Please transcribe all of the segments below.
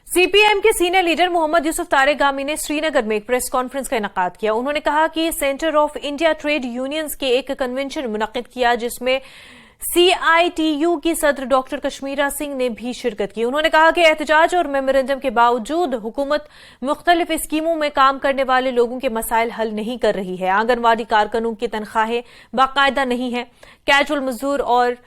CPM के senior leader Mohammad Yusuf तारेगामी ने श्रीनगर में एक प्रेस कॉन्फ्रेंस का इनेकाद किया। उन्होंने कहा कि centre of India trade unions के एक कन्वेंशन मुनक्किद किया जिसमें सीआईटीयू की सदर डॉक्टर कश्मीरा सिंह ने भी शिरकत की। उन्होंने कहा कि एहतजाज और मेमोरेंडम के बावजूद हुकूमत मुख्तलिफ स्कीमों में काम करने वाले लोगों के मसाइल हल नहीं कर रही है। आंगनवाड़ी कारकुनों की तनख्वाहें बाकायदा नहीं है, कैजुअल मजदूर और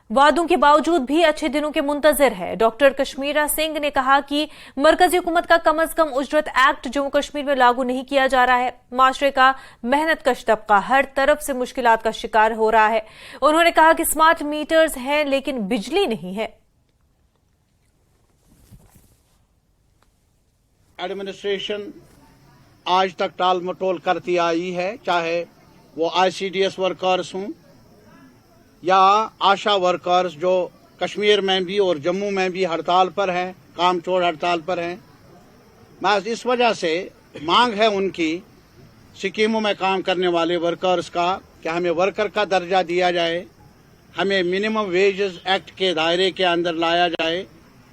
वादों के बावजूद भी अच्छे दिनों के मुंतजर है। डॉक्टर कश्मीरा सिंह ने कहा कि मरकजी हुकूमत का कम अज कम उजरत एक्ट जम्मू कश्मीर में लागू नहीं किया जा रहा है। माशरे का मेहनतकश तबका हर तरफ से मुश्किलात का शिकार हो रहा है। उन्होंने कहा कि स्मार्ट मीटर्स हैं लेकिन बिजली नहीं है। एडमिनिस्ट्रेशन आज तक टाल मटोल करती आई है, चाहे वो आईसीडीएस वर्कर्स हों या आशा वर्कर्स जो कश्मीर में भी और जम्मू में भी हड़ताल पर हैं, काम छोड़ हड़ताल पर हैं। बस इस वजह से मांग है उनकी स्कीमों में काम करने वाले वर्कर्स का कि हमें वर्कर का दर्जा दिया जाए, हमें मिनिमम वेजेस एक्ट के दायरे के अंदर लाया जाए।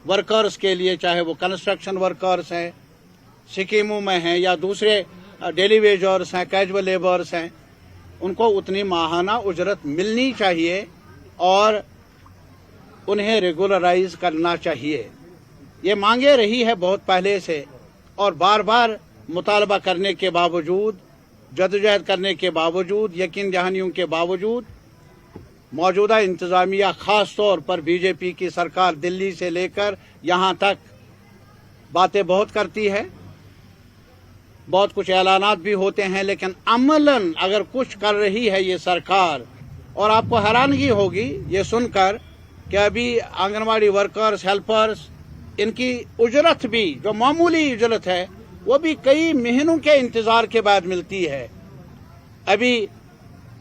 वर्कर्स के लिए, चाहे वो कंस्ट्रक्शन वर्कर्स हैं, स्कीमों में हैं या दूसरे डेली वेजर्स हैं, कैजुअल लेबर्स हैं, उनको उतनी माहाना उजरत मिलनी चाहिए और उन्हें रेगुलराइज करना चाहिए। ये मांगे रही है बहुत पहले से और बार बार मुतालबा करने के बावजूद, जदोजहद करने के बावजूद, यकीन दहानियों के बावजूद मौजूदा इंतजामिया खास तौर पर बीजेपी की सरकार दिल्ली से लेकर यहां तक बातें बहुत करती है, बहुत कुछ ऐलानात भी होते हैं, लेकिन अमलन अगर कुछ कर रही है ये सरकार, और आपको हैरानगी होगी ये सुनकर कि अभी आंगनवाड़ी वर्कर्स, हेल्पर्स, इनकी उजरत भी जो मामूली उजरत है वो भी कई महीनों के इंतजार के बाद मिलती है। अभी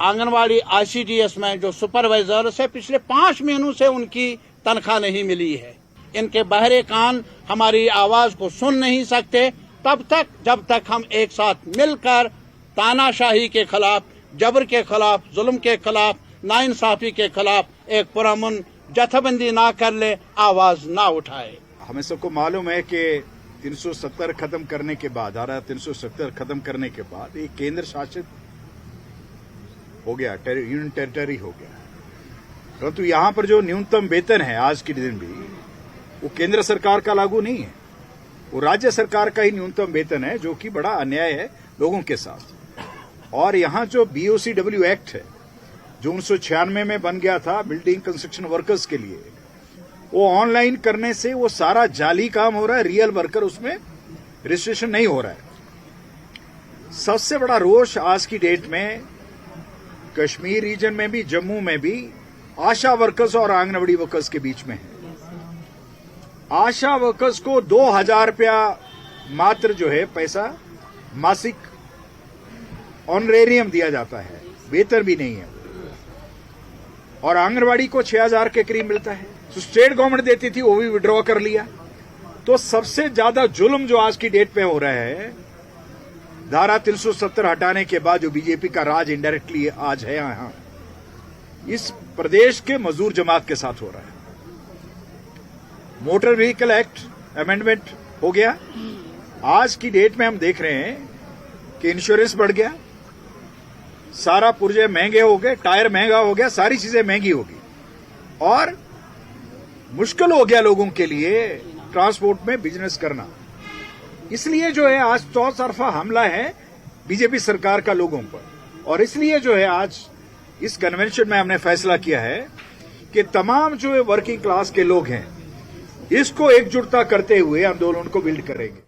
आंगनवाड़ी आईसीडीएस में जो सुपरवाइजर्स है पिछले 5 महीनों से उनकी तनख्वाह नहीं मिली है। इनके बहरे कान हमारी आवाज को सुन नहीं सकते तब तक जब तक हम एक साथ मिलकर तानाशाही के खिलाफ, जबर के खिलाफ, जुल्म के खिलाफ, नाइंसाफी के खिलाफ एक पुरअमन जथेबंदी ना कर ले, आवाज ना उठाए। हमें सबको मालूम है कि 370 खत्म करने के बाद, धारा 370 खत्म करने के बाद ये केंद्र शासित हो गया, यूनियन टेरिटरी हो गया। परंतु यहां पर जो न्यूनतम वेतन है आज के दिन भी वो केंद्र सरकार का लागू नहीं है, वो राज्य सरकार का ही न्यूनतम वेतन है, जो कि बड़ा अन्याय है लोगों के साथ। और यहां जो बीओसीडब्ल्यू एक्ट है जो 1996 में बन गया था बिल्डिंग कंस्ट्रक्शन वर्कर्स के लिए, वो ऑनलाइन करने से वो सारा जाली काम हो रहा है, रियल वर्कर उसमें रजिस्ट्रेशन नहीं हो रहा है। सबसे बड़ा रोष आज की डेट में कश्मीर रीजन में भी, जम्मू में भी आशा वर्कर्स और आंगनवाड़ी वर्कर्स के बीच में है। आशा वर्कर्स को 2000 रुपया मात्र जो है पैसा मासिक ऑनरेरियम दिया जाता है, वेतन भी नहीं है। और आंगनवाड़ी को 6000 के करीब मिलता है। तो स्टेट गवर्नमेंट देती थी, वो भी विड्रॉ कर लिया। तो सबसे ज्यादा जुल्म जो आज की डेट में हो रहा है, धारा 370 हटाने के बाद जो बीजेपी का राज इनडायरेक्टली आज है यहां, इस प्रदेश के मजदूर जमात के साथ हो रहा है। मोटर व्हीकल एक्ट अमेंडमेंट हो गया। आज की डेट में हम देख रहे हैं कि इंश्योरेंस बढ़ गया, सारा पुर्जे महंगे हो गए, टायर महंगा हो गया, सारी चीजें महंगी होगी और मुश्किल हो गया लोगों के लिए ट्रांसपोर्ट में बिजनेस करना। इसलिए जो है आज चौतरफा हमला है बीजेपी सरकार का लोगों पर। और इसलिए जो है आज इस कन्वेंशन में हमने फैसला किया है कि तमाम जो वर्किंग क्लास के लोग हैं, इसको एकजुटता करते हुए आंदोलन को बिल्ड करेंगे।